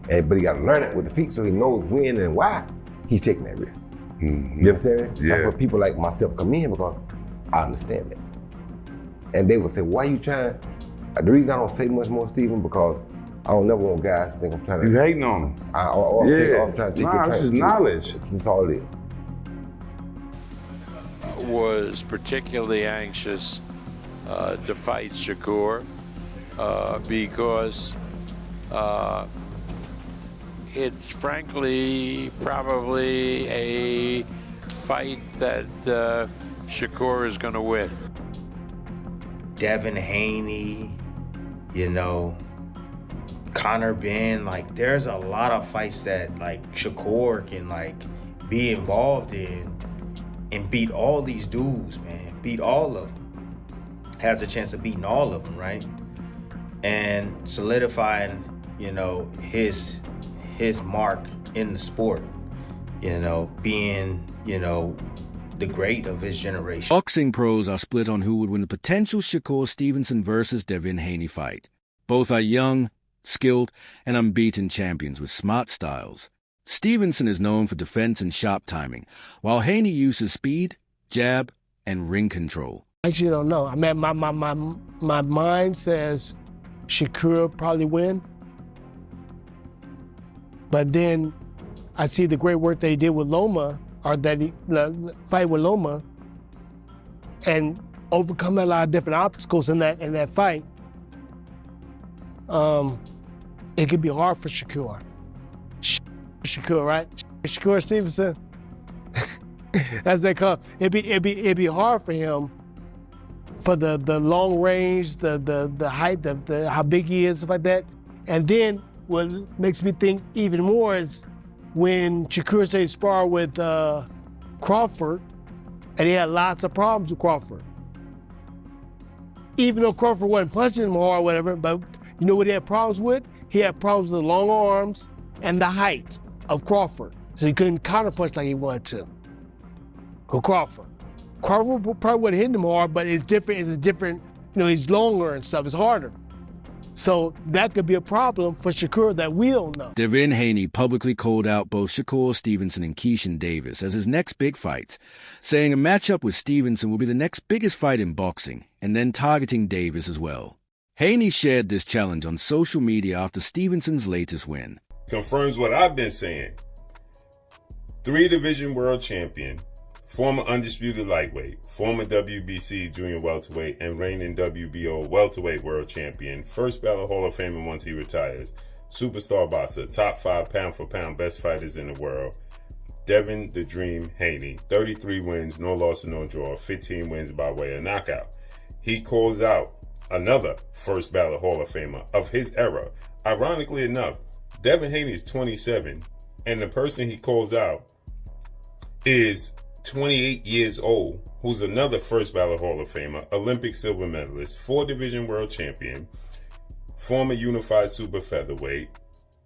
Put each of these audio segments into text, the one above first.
But he got to learn it with the feet so he knows when and why he's taking that risk. Mm-hmm. You understand me? Yeah. That's where people like myself come in because I understand it. And they would say, why you trying? The reason I don't say much more, Stephen, because I don't never want guys to think I'm trying to. You hating on them. I'm trying to take your time. This is knowledge. That's all it is. Was particularly anxious to fight Shakur because it's frankly probably a fight that Shakur is going to win. Devin Haney, Conor Ben, like there's a lot of fights that like Shakur can like be involved in and beat all these dudes, man. Beat all of them. Has a chance of beating all of them, right? And solidifying, his mark in the sport, being, the great of his generation. Boxing pros are split on who would win the potential Shakur Stevenson versus Devin Haney fight. Both are young, skilled, and unbeaten champions with smart styles. Stevenson is known for defense and sharp timing, while Haney uses speed, jab, and ring control. I actually don't know. I mean, my mind says Shakur probably win. But then I see the great work that he did with Loma, or that he fight with Loma, and overcome a lot of different obstacles in that fight. It could be hard for Shakur. Shakur, right? Shakur Stevenson. As they call it. It'd be hard for him for the long range, the height, how big he is, stuff like that. And then what makes me think even more is when Shakur say spar with Crawford, and he had lots of problems with Crawford. Even though Crawford wasn't punching him hard or whatever, but you know what he had problems with? He had problems with the long arms and the height of Crawford. So he couldn't counterpunch like he wanted to. With Crawford. Crawford probably would have hit him hard, but it's different, he's longer and stuff, it's harder. So that could be a problem for Shakur that we don't know. Devin Haney publicly called out both Shakur Stevenson and Keishan Davis as his next big fights, saying a matchup with Stevenson will be the next biggest fight in boxing, and then targeting Davis as well. Haney shared this challenge on social media after Stevenson's latest win. Confirms what I've been saying. 3-division world champion, former undisputed lightweight, former WBC junior welterweight, and reigning WBO welterweight world champion, first ballot Hall of Famer once he retires, superstar boxer, top 5 pound-for-pound best fighters in the world, Devin the Dream Haney, 33 wins, no loss and no draw, 15 wins by way of knockout. He calls out another first ballot Hall of Famer of his era. Ironically enough, Devin Haney is 27, and the person he calls out is 28 years old, who's another first ballot Hall of Famer, Olympic silver medalist, 4-division world champion, former unified super featherweight,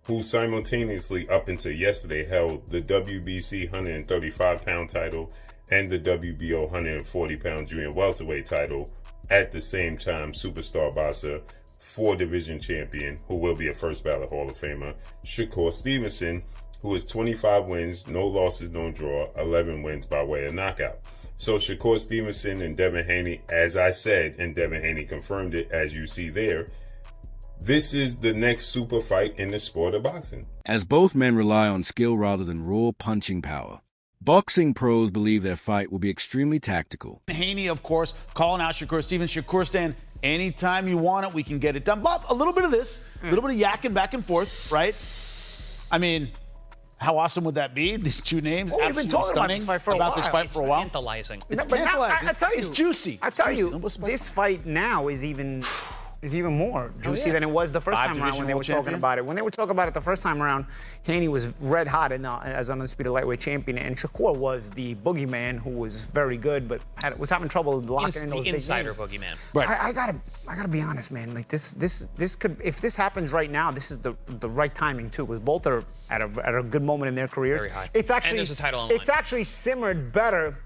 who simultaneously up until yesterday held the WBC 135-pound title and the WBO 140-pound junior welterweight title. At the same time, superstar boxer, 4-division champion, who will be a first ballot Hall of Famer, Shakur Stevenson, who is 25 wins, no losses, no draw, 11 wins by way of knockout. So Shakur Stevenson and Devin Haney, as I said, and Devin Haney confirmed it as you see there, this is the next super fight in the sport of boxing. As both men rely on skill rather than raw punching power, boxing pros believe their fight will be extremely tactical. Haney, of course, calling out Shakur Stevenson. Shakur stand, anytime you want it, we can get it done. Bob, a little bit of this, a little bit of yakking back and forth, right? I mean, how awesome would that be? These two names, we've been talking stunning about this fight for a while. Tantalizing. It's But now, tantalizing. I tell you, it's juicy. I tell you, this fight now is even more juicy than it was the first time around when they were talking about it. When they were talking about it the first time around, Haney was red hot as undisputed lightweight champion, and Shakur was the boogeyman who was very good, but was having trouble locking in those big insider games. boogeyman. Right. I gotta be honest, man. Like this could, if this happens right now, this is the right timing too, because both are at a good moment in their careers. Very high. It's actually, and there's a title on line. It's actually simmered better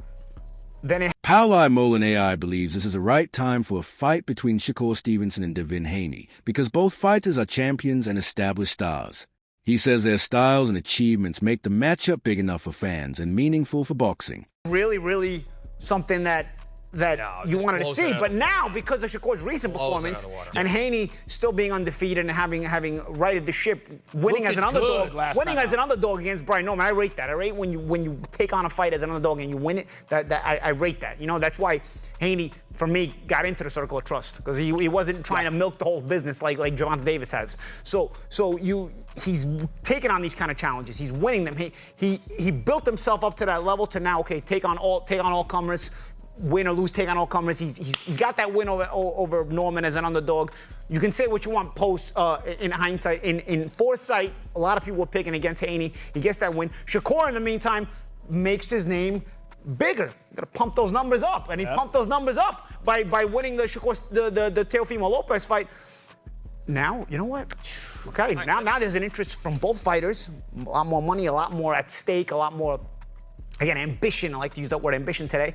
than it. Pauli Molin AI believes this is the right time for a fight between Shakur Stevenson and Devin Haney because both fighters are champions and established stars. He says their styles and achievements make the matchup big enough for fans and meaningful for boxing. Really, really something that you wanted to see. But now, because of Shakur's recent performance and Haney still being undefeated and having righted the ship, winning as an underdog against Brian Norman, I rate that. I rate when you take on a fight as an underdog and you win it. I rate that. You know, that's why Haney, for me, got into the circle of trust, because he wasn't trying to milk the whole business like Javante Davis has. So he's taking on these kind of challenges. He's winning them. He built himself up to that level to now, okay, take on all comers. Win or lose, take on all comers. He's got that win over Norman as an underdog. You can say what you want post in hindsight. In foresight, a lot of people were picking against Haney. He gets that win. Shakur, in the meantime, makes his name bigger. You gotta pump those numbers up, and he pumped those numbers up by winning the Shakur the Teofimo Lopez fight. Now, you know what? Okay, now there's an interest from both fighters. A lot more money, a lot more at stake, a lot more, again, ambition. I like to use that word, ambition, today.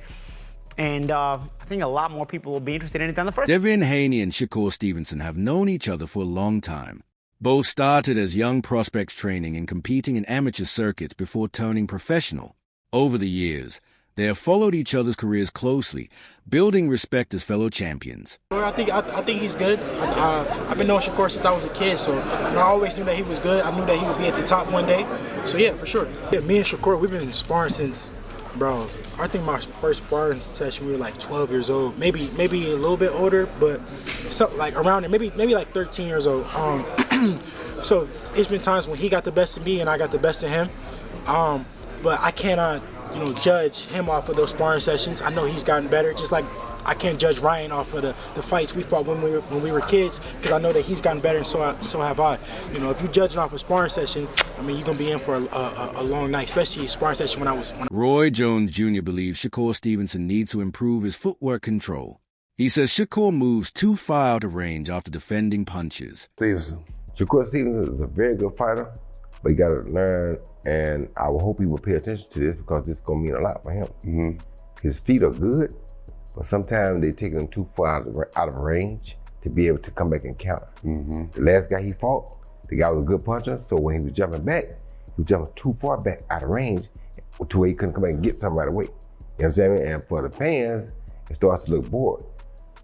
And I think a lot more people will be interested in it than the first. Devin Haney and Shakur Stevenson have known each other for a long time. Both started as young prospects training and competing in amateur circuits before turning professional. Over the years, they have followed each other's careers closely, building respect as fellow champions. I think he's good. I've been knowing Shakur since I was a kid, so I always knew that he was good. I knew that he would be at the top one day. So yeah, for sure. Yeah, me and Shakur, we've been sparring since, bro, I think my first sparring session we were like 12 years old, maybe a little bit older, but something like around it, maybe like 13 years old. So it's been times when he got the best of me and I got the best of him. But I cannot, judge him off of those sparring sessions. I know he's gotten better, just like I can't judge Ryan off of the fights we fought when we were kids, because I know that he's gotten better, and so have I. If you judge off a sparring session, you're gonna be in for a long night, especially a sparring session when I was. Roy Jones Jr. believes Shakur Stevenson needs to improve his footwork control. He says Shakur moves too far out of range after defending punches. Shakur Stevenson is a very good fighter, but he got to learn, and I will hope he will pay attention to this, because this is gonna mean a lot for him. Mm-hmm. His feet are good, but sometimes they take him too far out of range to be able to come back and counter. Mm-hmm. The last guy he fought, the guy was a good puncher, so when he was jumping back, he was jumping too far back out of range to where he couldn't come back and get something right away. You understand me? And for the fans, it starts to look bored.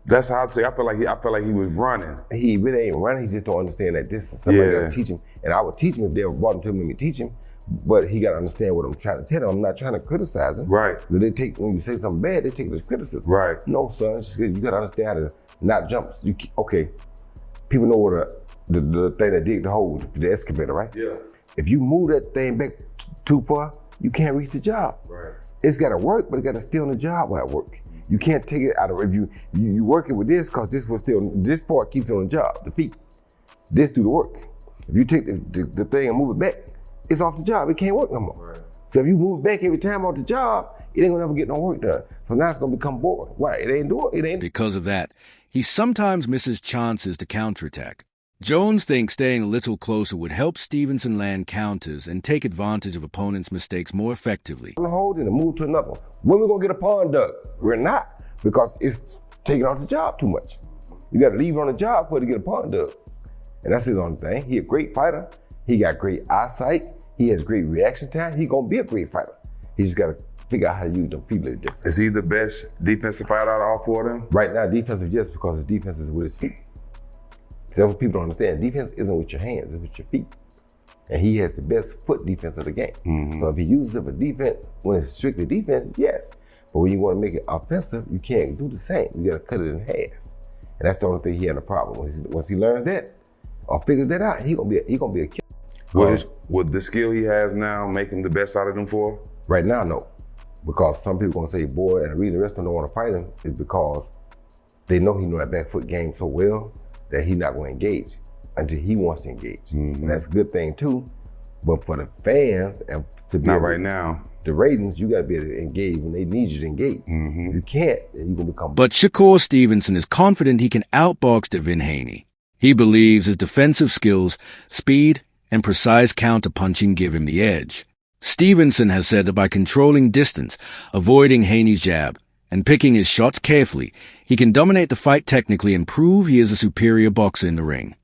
That's how I'd say. I feel like he was running. He really ain't running. He just don't understand that this is somebody got to teach him. And I would teach him if they ever brought him to me to teach him. But he got to understand what I'm trying to tell him. I'm not trying to criticize him. Right. When you say something bad, they take it as criticism. Right. No, son. You got to understand how to not jump. Okay. People know what the thing that dig the hole, the excavator, right? Yeah. If you move that thing back too far, you can't reach the job. Right. It's got to work, but it got to stay on the job while it work. You can't take it out of, if you work it with this, because this part keeps it on the job, the feet. This do the work. If you take the thing and move it back, it's off the job. It can't work no more. Right. So if you move back every time off the job, it ain't gonna ever get no work done. So now it's gonna become boring. Why? It ain't doing it. Ain't. Because of that, he sometimes misses chances to counterattack. Jones thinks staying a little closer would help Stevenson land counters and take advantage of opponents' mistakes more effectively. I'm gonna hold it and move to another one. When we gonna get a pawn dug? We're not, because it's taking off the job too much. You gotta leave it on the job for it to get a pawn dug. And that's his only thing. He a great fighter. He got great eyesight. He has great reaction time. He gonna be a great fighter. He just gotta figure out how to use them feet a little different. Is he the best defensive fighter out of all four of them? Right now, defensive, yes, because his defense is with his feet. That's what people don't understand. Defense isn't with your hands, it's with your feet. And he has the best foot defense of the game. Mm-hmm. So if he uses it for defense, when it's strictly defense, yes. But when you want to make it offensive, you can't do the same. You gotta cut it in half. And that's the only thing he had a problem with. Once he learns that, or figures that out, he gonna be a killer. Would the skill he has now make him the best out of them four? Right now, no. Because some people gonna say, boy, and the reason the rest of them don't want to fight him is because they know he know that back foot game so well that he's not going to engage until he wants to engage. Mm-hmm. And that's a good thing too. But for the fans and to be not right now, the ratings, you got to be able to engage when they need you to engage. Mm-hmm. If you can't, then you're going to become. But Shakur Stevenson is confident he can outbox Devin Haney. He believes his defensive skills, speed, and precise counterpunching give him the edge. Stevenson has said that by controlling distance, avoiding Haney's jab, and picking his shots carefully, he can dominate the fight technically and prove he is a superior boxer in the ring.